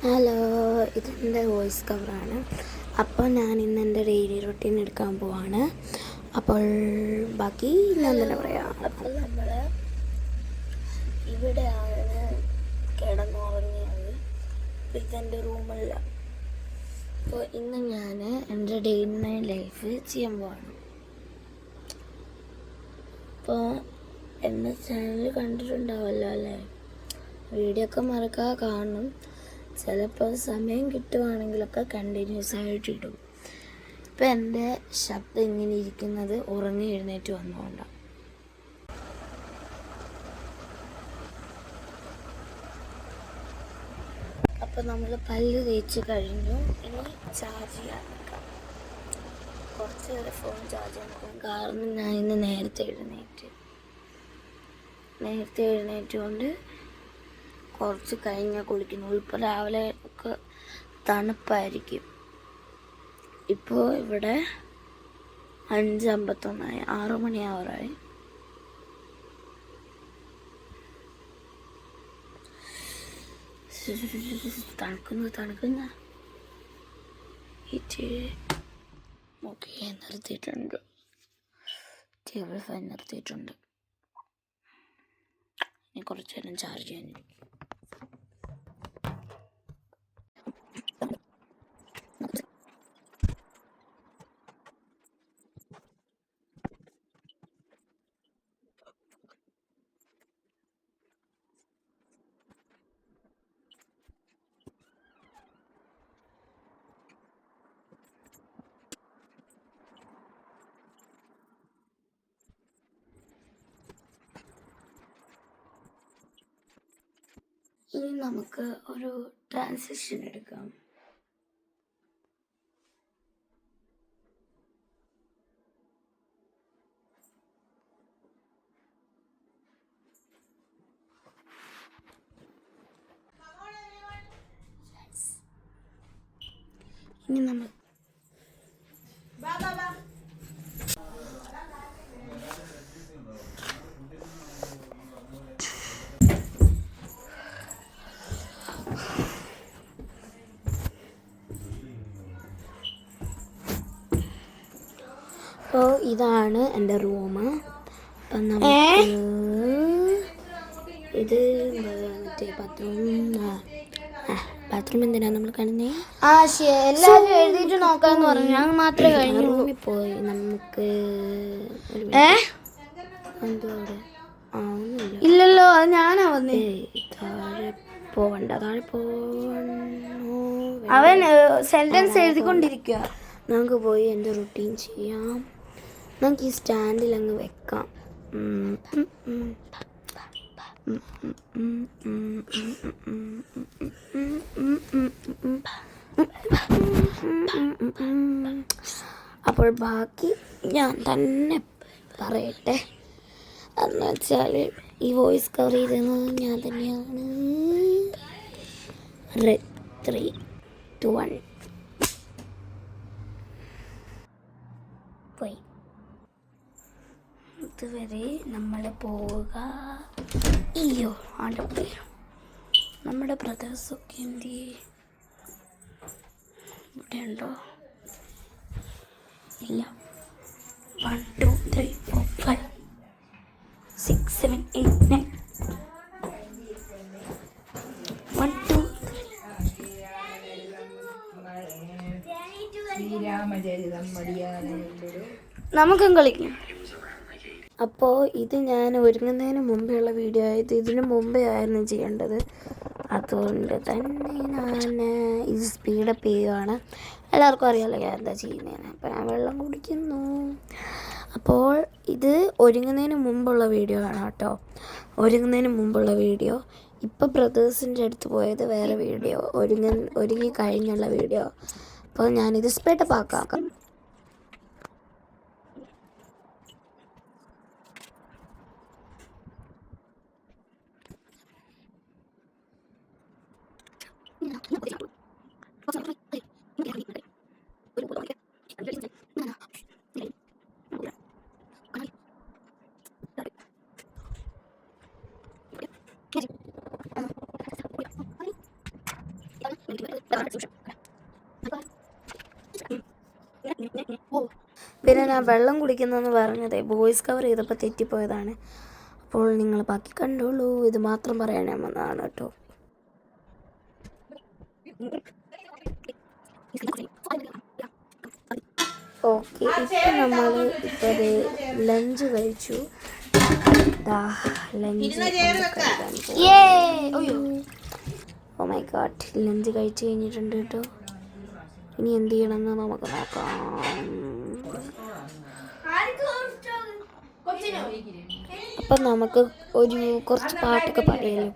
Hello, ഇതെൻ്റെ voice കവറാണ്. അപ്പോൾ ഞാൻ ഇന്ന് എൻ്റെ ഡെയിലി റൊട്ടീൻ എടുക്കാൻ പോവാണ്. അപ്പോൾ ബാക്കി ഞാൻ തന്നെ പറയാം. അപ്പോൾ നമ്മൾ ഇവിടെയാണ് കിടന്നുറങ്ങിയത്. ഇതെൻ്റെ റൂമല്ല. അപ്പോൾ ഇന്ന് ഞാൻ എൻ്റെ ഡേ ഇൻ മൈ ലൈഫ് ചെയ്യാൻ പോവാണ്. അപ്പോൾ എൻ്റെ ചാനൽ കണ്ടിട്ടുണ്ടാവല്ലോ അല്ലേ? വീഡിയോ ഒക്കെ മറക്കാതെ കാണും. ചിലപ്പോൾ സമയം കിട്ടുവാണെങ്കിലൊക്കെ കണ്ടിന്യൂസ് ആയിട്ട് ഇടും. ഇപ്പം എൻ്റെ ശബ്ദം ഇങ്ങനെ ഇരിക്കുന്നത് ഉറങ്ങി എഴുന്നേറ്റ് വന്നുകൊണ്ടാണ്. അപ്പോൾ നമ്മൾ പല്ല് തേച്ച് കഴിഞ്ഞു. ഇനി ചാർജ് ചെയ്യാൻ നിൽക്കാം. കുറച്ച് നേരം ഫോൺ ചാർജ് ചെയ്യാൻ നിൽക്കാം. കാരണം ഞാൻ ഇന്ന് നേരത്തെ എഴുന്നേറ്റുകൊണ്ട് കുറച്ച് കഴിഞ്ഞാൽ കുളിക്കുന്നു. ഇപ്പോൾ രാവിലെ ഒക്കെ തണുപ്പായിരിക്കും. ഇപ്പോൾ ഇവിടെ 5:51 6 മണിയാവാറായി. തണുക്കുന്ന ഓക്കെ, നിർത്തിയിട്ടുണ്ട്. ടേബിൾ ഫാൻ നിർത്തിയിട്ടുണ്ട്. ഇനി കുറച്ച് നേരം ചാർജ് ചെയ്യാൻ. ഇനി നമുക്ക് ഒരു ട്രാൻസിഷൻ എടുക്കാം. ഇനി നമ്മൾ അപ്പോൾ ഇതാണ് എൻ്റെ റൂം. അപ്പം നമുക്ക് ഇത് മറ്റേ ബാത്റൂം എന്തിനാണ് നമ്മൾ കാണുന്നത്? എല്ലാവരും എഴുതിയിട്ട് നോക്കാന്ന് പറഞ്ഞു. ഞാൻ മാത്രമേ കഴിഞ്ഞു. റൂമിൽ പോയി നമുക്ക് ഇല്ലല്ലോ, അത് ഞാനാ വന്നേ. താഴെ പോവണ്ട. അവൻ സെന്റൻസ് എഴുതിക്കൊണ്ടിരിക്കുക. നമുക്ക് പോയി എൻ്റെ റുട്ടീൻ ചെയ്യാം. നമുക്ക് ഈ സ്റ്റാൻഡിൽ അങ്ങ് വെക്കാം. അപ്പോൾ ബാക്കി ഞാൻ തന്നെ പറയട്ടെ. എന്ന് വെച്ചാൽ ഈ വോയിസ് കവർ ചെയ്തത് ഞാൻ തന്നെയാണ്. 3, 2, 1 പോയി. ഇതുവരെ നമ്മൾ പോവുക. അയ്യോ, ആടെ നമ്മുടെ ബ്രദേഴ്സൊക്കെ എന്ത് ഇവിടെ ഉണ്ടോ? ഇല്ല. 1, 2, 3, 4, 5, 6, 7, 8, 9. 1, 2, 3. നമുക്കും കളിക്കാം. അപ്പോൾ ഇത് ഞാൻ ഒരുങ്ങുന്നതിന് മുമ്പേ ഉള്ള വീഡിയോ ആയത്. ഇതിന് മുമ്പേ ആയിരുന്നു ചെയ്യേണ്ടത്. അതുകൊണ്ട് തന്നെ ഞാൻ ഇത് സ്പീഡപ്പ് ചെയ്യുകയാണ്. എല്ലാവർക്കും അറിയാമല്ലോ ഞാൻ എന്താ ചെയ്യുന്നതെന്ന്. അപ്പോൾ ഞാൻ വെള്ളം കുടിക്കുന്നു. അപ്പോൾ ഇത് ഒരുങ്ങുന്നതിന് മുമ്പുള്ള വീഡിയോ ആണ് കേട്ടോ. ഒരുങ്ങുന്നതിന് മുമ്പുള്ള വീഡിയോ. ഇപ്പോൾ ബ്രദേഴ്സിൻ്റെ അടുത്ത് പോയത് വേറെ വീഡിയോ. ഒരുങ്ങി കഴിഞ്ഞുള്ള വീഡിയോ. അപ്പോൾ ഞാനിത് സ്പീഡപ്പ് ആക്കാം. പിന്നെ ഞാൻ വെള്ളം കുടിക്കുന്നതെന്ന് പറഞ്ഞതേ വോയിസ് കവർ ചെയ്തപ്പോൾ തെറ്റിപ്പോയതാണ്. അപ്പോൾ നിങ്ങൾ ബാക്കി കണ്ടോളൂ. ഇത് മാത്രം പറയാൻ ഞാൻ വന്നതാണ് കേട്ടോ. ഓക്കെ, ഇപ്പം നമ്മൾ ഇപ്പോൾ ലഞ്ച് കഴിച്ചു. Lunch oh my God, lunch കഴിച്ച് കഴിഞ്ഞിട്ടുണ്ട് കേട്ടോ. ഇനി എന്ത് ചെയ്യണമെന്ന് നമുക്ക് നോക്കാം. അപ്പം നമുക്ക് കുറച്ച് പാട്ടൊക്കെ പാടിയല്ലോ.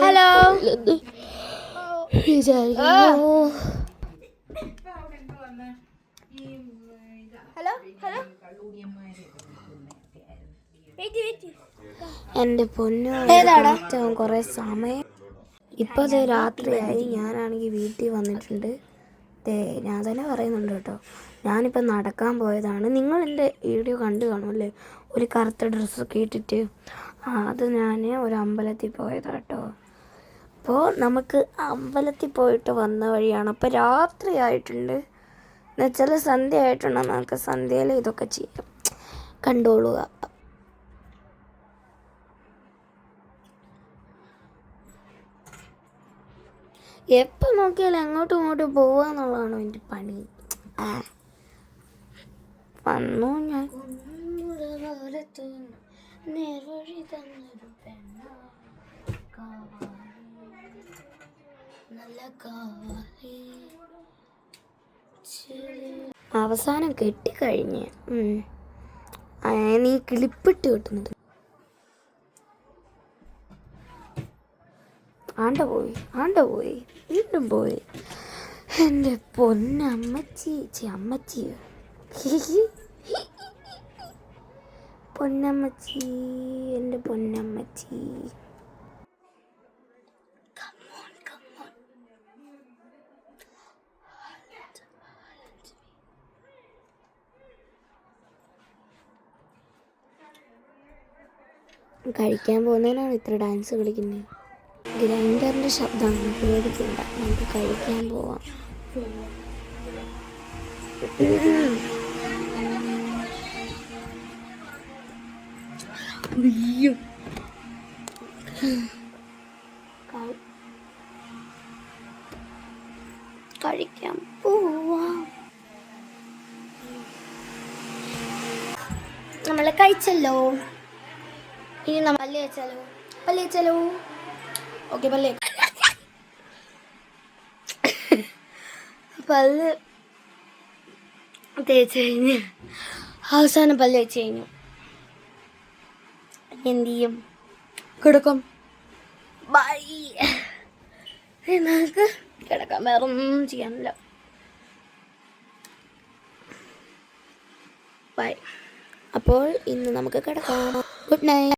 ഹലോ വിചാരിക്കുന്നു. ഹലോ ഹലോ എൻ്റെ പൊന്നു കുറേ സമയം. ഇപ്പോൾ അത് രാത്രിയായി. ഞാനാണെങ്കിൽ വീട്ടിൽ വന്നിട്ടുണ്ട്. ഞാൻ തന്നെ പറയുന്നുണ്ട് കേട്ടോ. ഞാനിപ്പോൾ നടക്കാൻ പോയതാണ്. നിങ്ങൾ എൻ്റെ വീഡിയോ കണ്ടു കാണുമല്ലേ, ഒരു കറുത്ത ഡ്രസ്സൊക്കെ ഇട്ടിട്ട്. അത് ഞാൻ ഒരു അമ്പലത്തിൽ പോയതാണ് കേട്ടോ. അപ്പോൾ നമുക്ക് അമ്പലത്തിൽ പോയിട്ട് വന്ന വഴിയാണ്. അപ്പോൾ രാത്രി ആയിട്ടുണ്ട് എന്നുവെച്ചാൽ സന്ധ്യ ആയിട്ടുണ്ട്. നമുക്ക് സന്ധ്യയിൽ ഇതൊക്കെ ചെയ്യാം. കണ്ടോളുക. എപ്പോൾ നോക്കിയാലും അങ്ങോട്ടും ഇങ്ങോട്ടും പോവുക എന്നുള്ളതാണോ എൻ്റെ പണി. വന്നു ഞാൻ അവസാനം കെട്ടിക്കഴിഞ്ഞ് നീ കിളിപ്പിട്ട് കിട്ടുന്നത്. ആണ്ട പോയി വീണ്ടും പോയി. എൻ്റെ പൊന്നമ്മച്ചി അമ്മച്ചിയോ പൊന്നമ്മച്ചി, എൻ്റെ പൊന്നമ്മച്ചി. കഴിക്കാൻ പോകുന്നതിനാണ് ഇത്ര ഡാൻസ് കളിക്കുന്നത്. ഗ്രൈൻഡറിൻ്റെ ശബ്ദമാണ്, പേടിക്കണ്ട. നമുക്ക് കഴിക്കാൻ പോവാം. കഴിക്കാൻ പോവാം. നമ്മൾ കഴിച്ചല്ലോ. ഇനി നമ്മൾ പല്ല് വെച്ചാലോ. ഓക്കെ, പല്ല് തേച്ച് കഴിഞ്ഞ് അവസാനം പല്ല് വെച്ച് കഴിഞ്ഞു. എന്ത് ചെയ്യും? കിടക്കും. ബൈ. നമുക്ക് കിടക്കാം, വേറെ ഒന്നും ചെയ്യാനില്ല. ബൈ. അപ്പോൾ ഇന്ന് നമുക്ക് കിടക്കാം. Good night.